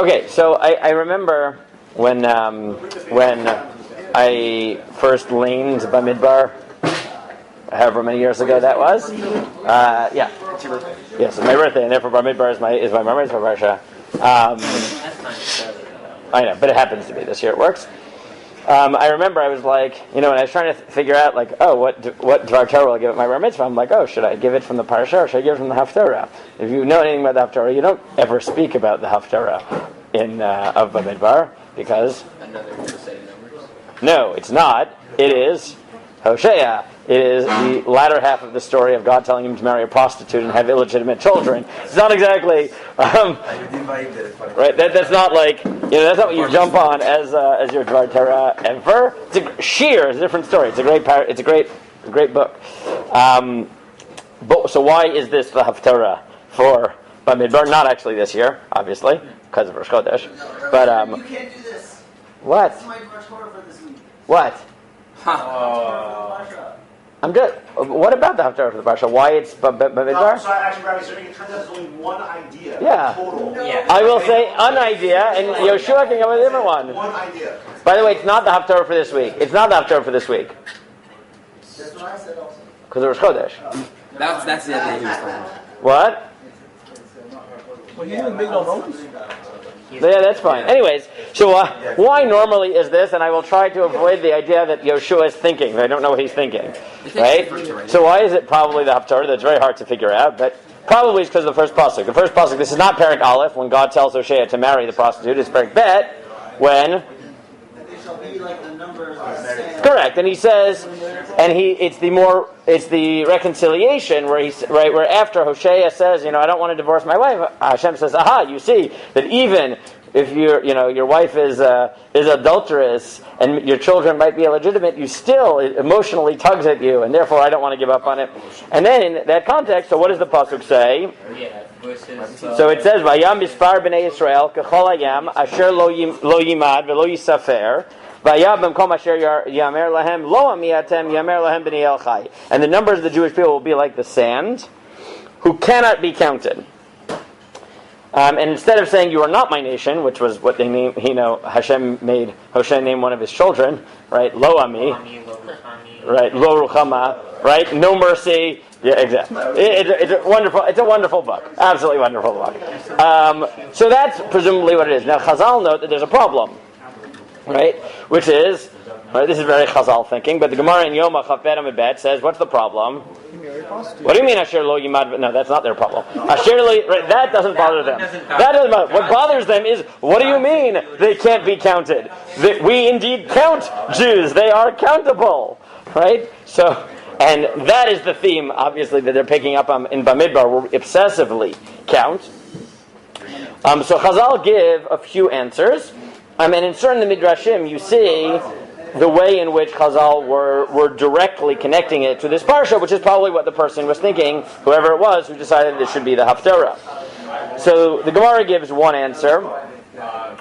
Okay, so I remember when I first leaned Bamidbar, however many years ago that was. Yeah. It's your birthday. Yes, it's my birthday, and therefore Bar Midbar is my bar mitzvah parsha. I know, but it happens to be this year. It works. I remember I was like, when I was trying to figure out, like, what Dvar Torah will I give at my bar mitzvah? I'm like, should I give it from the parsha or should I give it from the Haftarah? If you know anything about the Haftarah, you don't ever speak about the Haftarah of Bamidbar because Another set of numbers? No, it's not. It is Hosea. It is the latter half of the story of God telling him to marry a prostitute and have illegitimate children. It's not exactly right. That's not like that's not what you jump on as your Dvar Torah ever. It's a different story. It's a great book. So why is this the Haftarah for Bamidbar? Not actually this year, obviously, because of Rosh Chodesh. But you can't do this. What? This is my Rosh Torah for this week. What? Huh. I'm good. What about the Haftarah for the Parsha? Why it's Bamidbar? So actually, Rabbi Ziring, it turns out there's only one idea. Yeah. Total. Yeah. I will say an idea, and Yeshua can come with a different one. One idea. By the way, it's not the Haftarah for this week. It's not the Haftarah for this week. That's what I said also. Because it was Chodesh. That's the idea he was talking about. What? Well, you didn't make no notice. Yeah, that's fine. Anyways, so why normally is this? And I will try to avoid the idea that Yeshua is thinking. I don't know what he's thinking. Right? So why is it probably the Haftarah? That's very hard to figure out, but probably it's because of the first pasuk. The first pasuk, this is not Perek Aleph, when God tells Hosea to marry the prostitute. It's Perek Bet, when... They shall be like the numbers of sand. Correct, and he says, it's the reconciliation where after Hosea says, I don't want to divorce my wife. Hashem says, aha, you see that even if your wife is adulterous and your children might be illegitimate, you still it emotionally tugs at you, and therefore I don't want to give up on it. And then in that context, so what does the pasuk say? So it says, "Vayam mispar b'nei Yisrael kechol hayam asher lo yimad v'lo yisafer." And the numbers of the Jewish people will be like the sand, who cannot be counted. And instead of saying you are not my nation, which was what they named, Hashem made Hosea name one of his children, right? Lo ami, right? Lo ruchama, right? No mercy. Yeah, exactly. It's a wonderful book, absolutely wonderful book. So that's presumably what it is. Now Chazal note that there's a problem. Right? Which is, this is very Chazal thinking, but the Gemara in Yoma Chaf Bet Amud Bet says, what's the problem? What do you mean Asher Lo Yimad? No, that's not their problem. Asher Lo, right, that doesn't bother them. That doesn't bother. What bothers them is, what do you mean they can't be counted? We indeed count Jews. They are countable. Right? So, and that is the theme, obviously, that they're picking up in Bamidbar, where we obsessively count. So Chazal give a few answers. And in certain Midrashim, you see the way in which Chazal were directly connecting it to this parsha, which is probably what the person was thinking, whoever it was, who decided this should be the Haftarah. So the Gemara gives one answer,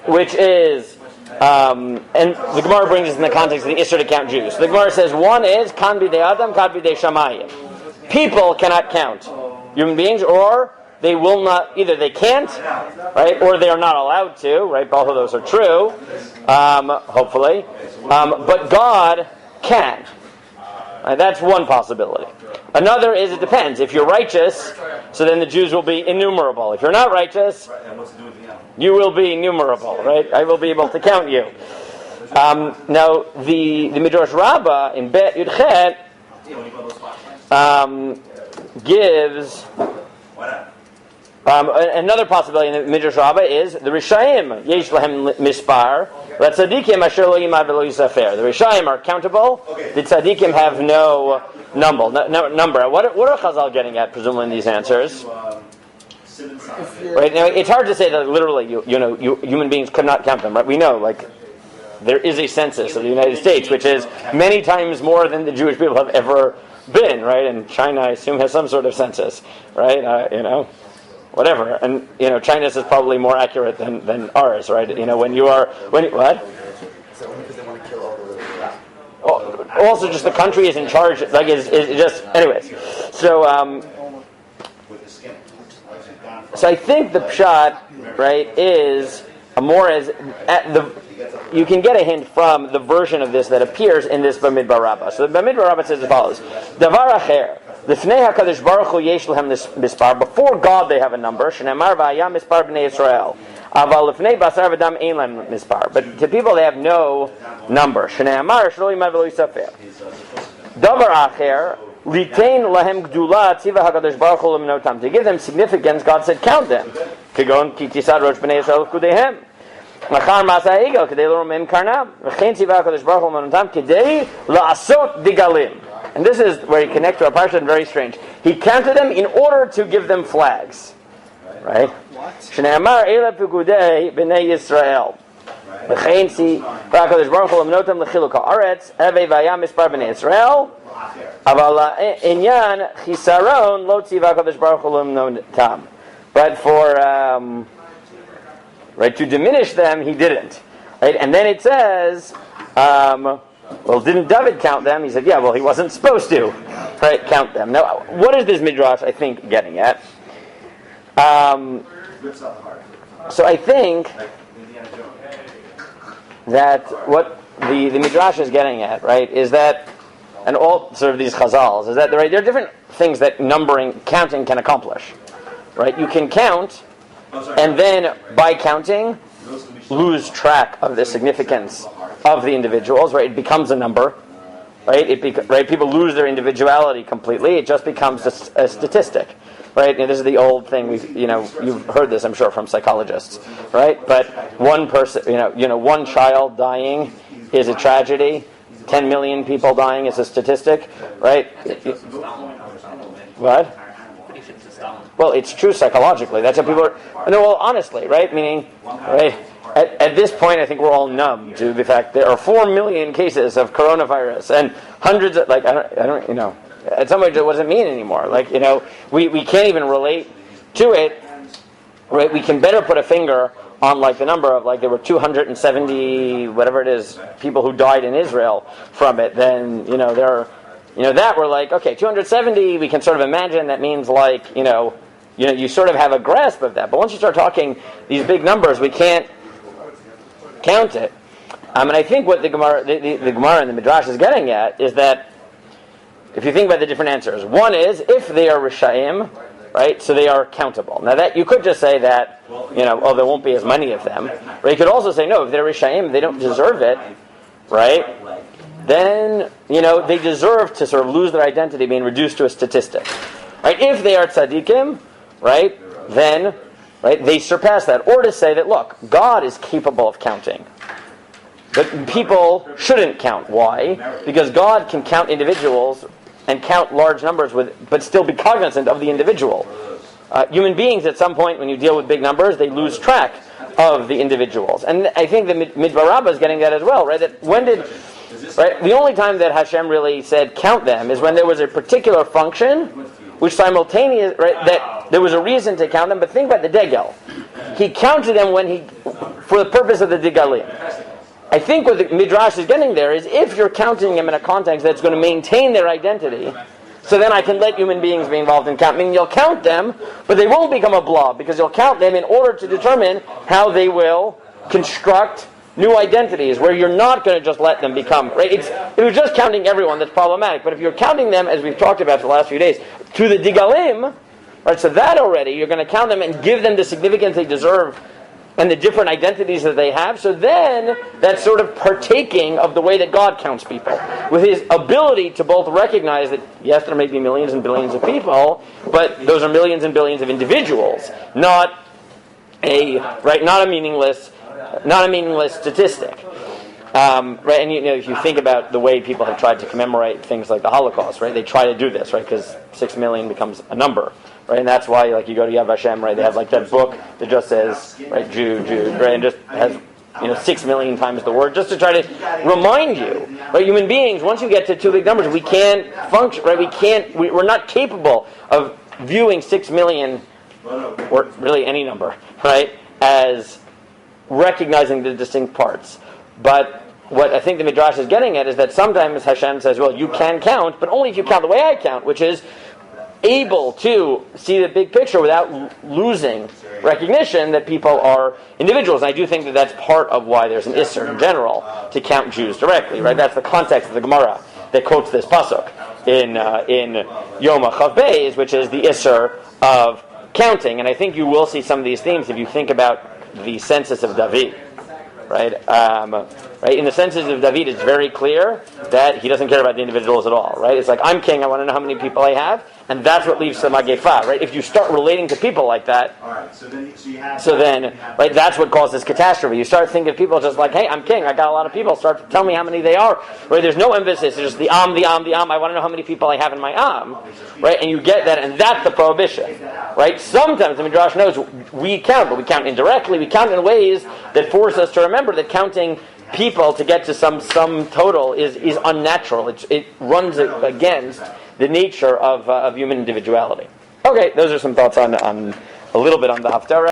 which is, and the Gemara brings this in the context of the Isser to count Jews. So the Gemara says, one is, kan b'dei Adam, kan b'dei Shamayim. People cannot count human beings, or they will not, either they can't, right, or they are not allowed to, right, both of those are true, hopefully, but God can. Right, that's one possibility. Another is, it depends. If you're righteous, so then the Jews will be innumerable. If you're not righteous, you will be innumerable, right? I will be able to count you. Now, the Midrash Rabbah in Bet Yudchet gives... another possibility in the Midrash Rabbah is the Rishayim yesh lahem mispar l'tzadikim asher lo yimad v'lo yisafer. The Rishayim are countable. The tzadikim have no number. What are Chazal getting at? Presumably in these answers, right? Now it's hard to say that literally. Human beings could not count them. Right? We know, like, there is a census of the United States, which is many times more than the Jewish people have ever been. Right? And China, I assume, has some sort of census. Right? Whatever, and China's is probably more accurate than ours, right? What? Also, just the country is in charge, like is just anyways. So I think the pshat, right, is more as you can get a hint from the version of this that appears in this Bamidbar Rabbah. So the Bamidbar Rabbah says as follows: Davar acher, lifnei Hakadosh Baruch Hu yesh lehem mispar. Before God they have a number. Shnei va'ayam mispar b'nei Yisrael. Aval lifnei basar v'dam ein lehem mispar. But to people they have no number. Shnei shlo yimad v'lo yisafer. Davar acher, litain lahem gdula tziva Hakadosh Baruch Hu lemnotam. To give them significance, God said, count them. Kigon ki tisad rosh b'nei Yisrael kudehem. Machar masa egel kedei lo romem karnam. V'chein tziva Hakadosh Baruch Hu lemnotam kedei la'asot digalim. And this is where he connects to our parsha, and very strange. He counted them in order to give them flags. Right? Shnei amar ele pekudei b'nei Yisrael. V'chein tziva Hakadosh Baruch Hu lemnotam l'chiluk ha'aretz. Hevei v'ayam mispar b'nei Yisrael. Aval inyan chisaron lo tziva Hakadosh Baruch Hu lemnotam. But for right, to diminish them, he didn't. Right? And then it says, well, didn't David count them? He said, yeah, well, he wasn't supposed to. Right, count them. Now, what is this midrash, I think, getting at? So I think that what the midrash is getting at, right, is that, and all sort of these chazals, is that right, there are different things that counting can accomplish. Right? You can count, and then by counting, lose track of the significance of the individuals. Right? It becomes a number. Right? Right? People lose their individuality completely. It just becomes a statistic. Right? And this is the old thing. You've heard this, I'm sure, from psychologists. Right? But one person, one child dying is a tragedy. 10 million people dying is a statistic. Right? What? Well, it's true psychologically. That's what people are. No, well, honestly, right? Meaning, right? At this point, I think we're all numb to the fact there are 4 million cases of coronavirus and hundreds of, I don't, at some point, what does it mean anymore? We can't even relate to it, right? We can better put a finger on, the number of, there were 270, whatever it is, people who died in Israel from it. Then, there are, that we're okay, 270, we can sort of imagine that means you sort of have a grasp of that. But once you start talking these big numbers, we can't count it. And I think what the Gemara and the Midrash is getting at is that if you think about the different answers, one is if they are Rishayim, right, so they are countable. Now that you could just say that, there won't be as many of them. Or you could also say, no, if they're Rishayim, they don't deserve it, right? Then, they deserve to sort of lose their identity being reduced to a statistic. Right? If they are tzaddikim, right, then, right, they surpass that. Or to say that, look, God is capable of counting. But people shouldn't count. Why? Because God can count individuals and count large numbers but still be cognizant of the individual. Human beings, at some point, when you deal with big numbers, they lose track of the individuals. And I think the Midbar Rabbah is getting that as well, right? That when did... Right? The only time that Hashem really said count them is when there was a particular function which simultaneous, right, that there was a reason to count them. But think about the Degel. He counted them for the purpose of the Degalim. I think what the Midrash is getting there is if you're counting them in a context that's going to maintain their identity, so then I can let human beings be involved in counting. Meaning you'll count them, but they won't become a blob because you'll count them in order to determine how they will construct new identities, where you're not going to just let them become, right? If you're just counting everyone, that's problematic. But if you're counting them, as we've talked about for the last few days, to the Digalim, right? So that already, you're going to count them and give them the significance they deserve and the different identities that they have. So then, that's sort of partaking of the way that God counts people, with His ability to both recognize that, yes, there may be millions and billions of people, but those are millions and billions of individuals, not a meaningless statistic. Right, and if you think about the way people have tried to commemorate things like the Holocaust, right? They try to do this, right? Because 6 million becomes a number, right? And that's why, you go to Yad Vashem, right? They have that book that just says, right, Jude, right, and just has 6 million times the word, just to try to remind you, right? Human beings, once you get to two big numbers, we can't function, right? We're not capable of viewing 6 million, or really any number, right, as recognizing the distinct parts. But what I think the Midrash is getting at is that sometimes Hashem says, well, you can count, but only if you count the way I count, which is able to see the big picture without losing recognition that people are individuals. And I do think that that's part of why there's an Isser in general to count Jews directly, right? That's the context of the Gemara that quotes this pasuk in Yoma Chav Beis, which is the Isser of counting. And I think you will see some of these themes if you think about the census of David. Right? Right? In the census of David, it's very clear that he doesn't care about the individuals at all. Right? It's like, I'm king, I want to know how many people I have, and that's what leads to Magefa. Right? If you start relating to people like that, so then, right, that's what causes catastrophe. You start thinking of people just like, hey, I'm king, I got a lot of people, start to tell me how many they are. Right? There's no emphasis, it's just the am, the am, the am, I want to know how many people I have in my am. Right? And you get that, and that's the prohibition. Right? Sometimes the Midrash knows we count, but we count indirectly, we count in ways that force us to remember that counting people to get to some total is unnatural. It runs against the nature of human individuality. Okay, those are some thoughts on a little bit on the Haftarah.